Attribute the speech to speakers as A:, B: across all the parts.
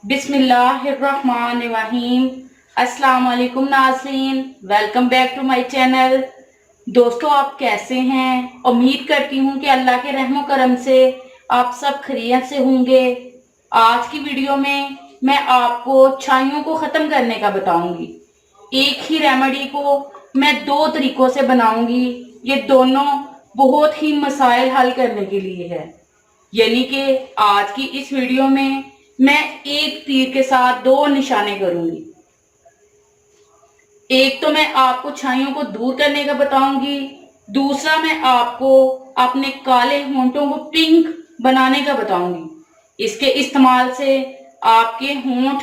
A: बिस्मिल्लाहिर्रहमानिर्रहीम। अस्सलाम वालेकुम नाज़रीन, welcome back to my channel. दोस्तों, आप कैसे हैं? उम्मीद करती हूँ कि अल्लाह के रहमो करम से आप सब खैरियत से होंगे। आज की वीडियो में मैं आपको छाइयों को ख़त्म करने का बताऊंगी। एक ही रेमेडी को मैं दो तरीकों से बनाऊंगी। ये दोनों बहुत ही मसाइल हल करने के लिए है। यानी कि आज की इस वीडियो में मैं एक तीर के साथ दो निशाने करूंगी। एक तो मैं आपको छाइयों को दूर करने का बताऊंगी, दूसरा मैं आपको अपने काले होंठों को पिंक बनाने का बताऊंगी। इसके इस्तेमाल से आपके होंठ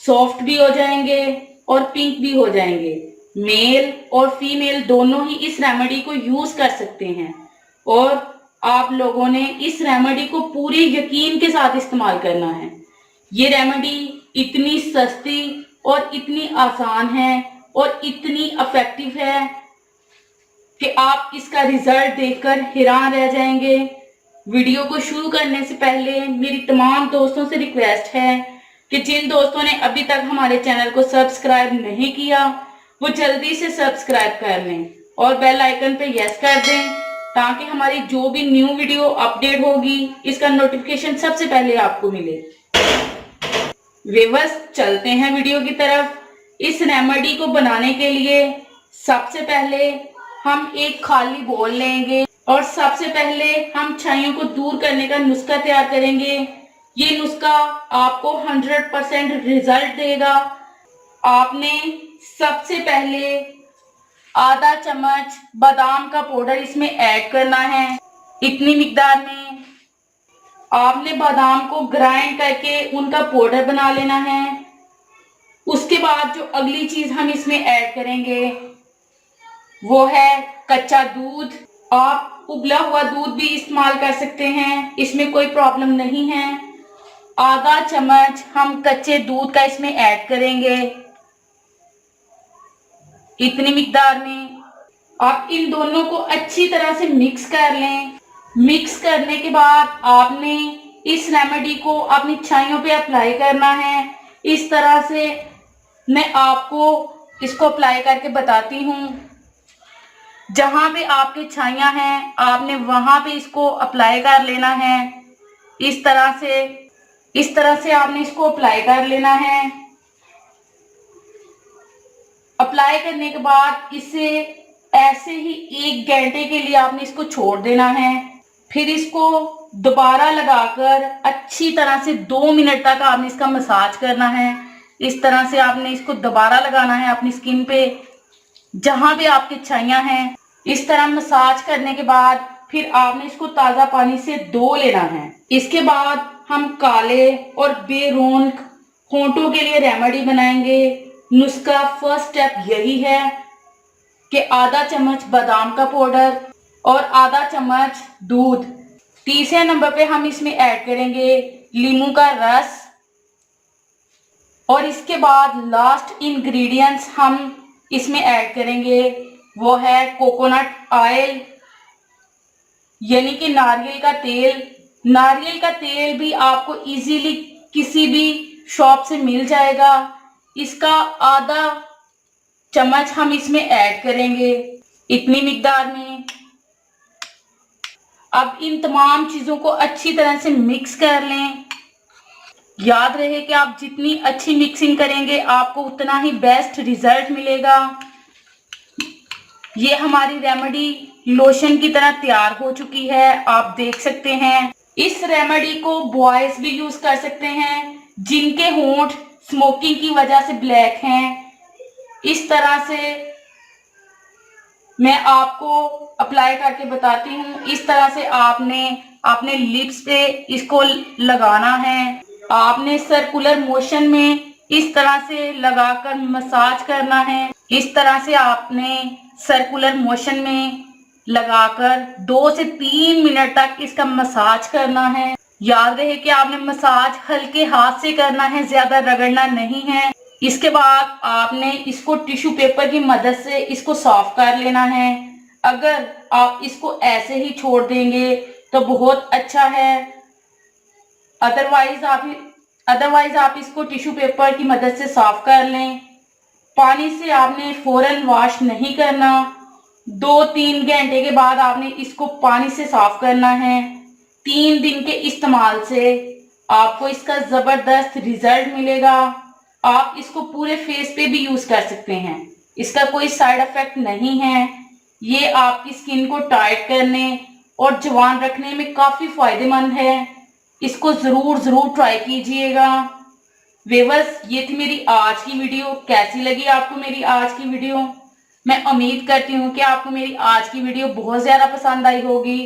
A: सॉफ्ट भी हो जाएंगे और पिंक भी हो जाएंगे। मेल और फीमेल दोनों ही इस रेमेडी को यूज कर सकते हैं और आप लोगों ने इस रेमेडी को पूरे यकीन के साथ इस्तेमाल करना है। ये रेमेडी इतनी सस्ती और इतनी आसान है और इतनी इफेक्टिव है कि आप इसका रिजल्ट देखकर हैरान रह जाएंगे। वीडियो को शुरू करने से पहले मेरी तमाम दोस्तों से रिक्वेस्ट है कि जिन दोस्तों ने अभी तक हमारे चैनल को सब्सक्राइब नहीं किया वो जल्दी से सब्सक्राइब कर लें और बेल आइकन पे यस कर दें ताकि हमारी जो भी न्यू वीडियो अपडेट होगी इसका नोटिफिकेशन सबसे पहले आपको मिले। व्यूअर्स, चलते हैं वीडियो की तरफ। इस रेमेडी को बनाने के लिए सबसे पहले हम एक खाली बोल लेंगे और सबसे पहले हम छाइयों को दूर करने का नुस्खा तैयार करेंगे। ये नुस्खा आपको 100% रिजल्ट देगा। आपने सबसे पहले आधा चम्मच बादाम का पाउडर इसमें ऐड करना है। इतनी मिकदार में आपने बादाम को ग्राइंड करके उनका पाउडर बना लेना है। उसके बाद जो अगली चीज हम इसमें ऐड करेंगे वो है कच्चा दूध। आप उबला हुआ दूध भी इस्तेमाल कर सकते हैं, इसमें कोई प्रॉब्लम नहीं है। आधा चम्मच हम कच्चे दूध का इसमें ऐड करेंगे। इतनी मिकदार में आप इन दोनों को अच्छी तरह से मिक्स कर लें। मिक्स करने के बाद आपने इस रेमेडी को अपनी छाइयों पे अप्लाई करना है। इस तरह से मैं आपको इसको अप्लाई करके बताती हूँ। जहां पे आपके छाइयां हैं आपने वहां पे इसको अप्लाई कर लेना है। इस तरह से आपने इसको अप्लाई कर लेना है। अप्लाई करने के बाद इसे ऐसे ही 1 घंटे के लिए आपने इसको छोड़ देना है। फिर इसको दोबारा लगाकर अच्छी तरह से 2 मिनट तक आपने इसका मसाज करना है। इस तरह से आपने इसको दोबारा लगाना है अपनी स्किन पे जहां भी आपकी छाइयां हैं। इस तरह मसाज करने के बाद फिर आपने इसको ताज़ा पानी से धो लेना है। इसके बाद हम काले और बेरौनक होंठों के लिए रेमेडी बनाएंगे। नुस्खा फर्स्ट स्टेप यही है कि आधा चम्मच बादाम का पाउडर और आधा चम्मच दूध। तीसरे नंबर पे हम इसमें ऐड करेंगे नींबू का रस और इसके बाद लास्ट इंग्रेडिएंट्स हम इसमें ऐड करेंगे वो है कोकोनट ऑयल यानी कि नारियल का तेल। नारियल का तेल भी आपको इजीली किसी भी शॉप से मिल जाएगा। इसका आधा चम्मच हम इसमें ऐड करेंगे इतनी मिकदार में। अब इन तमाम चीजों को अच्छी तरह से मिक्स कर लें। याद रहे कि आप जितनी अच्छी मिक्सिंग करेंगे आपको उतना ही बेस्ट रिजल्ट मिलेगा। ये हमारी रेमेडी लोशन की तरह तैयार हो चुकी है, आप देख सकते हैं। इस रेमेडी को बॉयज भी यूज कर सकते हैं जिनके होंठ स्मोकिंग की वजह से ब्लैक हैं। इस तरह से मैं आपको अप्लाई करके बताती हूँ। इस तरह से आपने अपने लिप्स पे इसको लगाना है। आपने सर्कुलर मोशन में इस तरह से लगाकर मसाज करना है। इस तरह से आपने सर्कुलर मोशन में लगाकर 2 से 3 मिनट तक इसका मसाज करना है। याद रहे कि आपने मसाज हल्के हाथ से करना है, ज्यादा रगड़ना नहीं है। इसके बाद आपने इसको टिश्यू पेपर की मदद से इसको साफ कर लेना है। अगर आप इसको ऐसे ही छोड़ देंगे तो बहुत अच्छा है, अदरवाइज आप इसको टिश्यू पेपर की मदद से साफ कर लें। पानी से आपने फौरन वॉश नहीं करना, 2-3 घंटे के बाद आपने इसको पानी से साफ करना है। 3 दिन के इस्तेमाल से आपको इसका ज़बरदस्त रिजल्ट मिलेगा। आप इसको पूरे फेस पे भी यूज़ कर सकते हैं, इसका कोई साइड इफ़ेक्ट नहीं है। ये आपकी स्किन को टाइट करने और जवान रखने में काफ़ी फ़ायदेमंद है। इसको ज़रूर ट्राई कीजिएगा। व्यूअर्स, ये थी मेरी आज की वीडियो। कैसी लगी आपको मेरी आज की वीडियो? मैं उम्मीद करती हूँ कि आपको मेरी आज की वीडियो बहुत ज़्यादा पसंद आई होगी।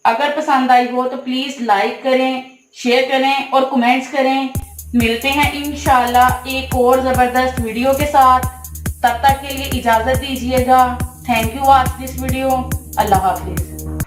A: अगर पसंद आई हो तो प्लीज़ लाइक करें, शेयर करें और कमेंट्स करें। मिलते हैं इंशाल्लाह एक और ज़बरदस्त वीडियो के साथ। तब तक के लिए इजाज़त दीजिएगा। Thank you watch this video. Allah हाफिज़।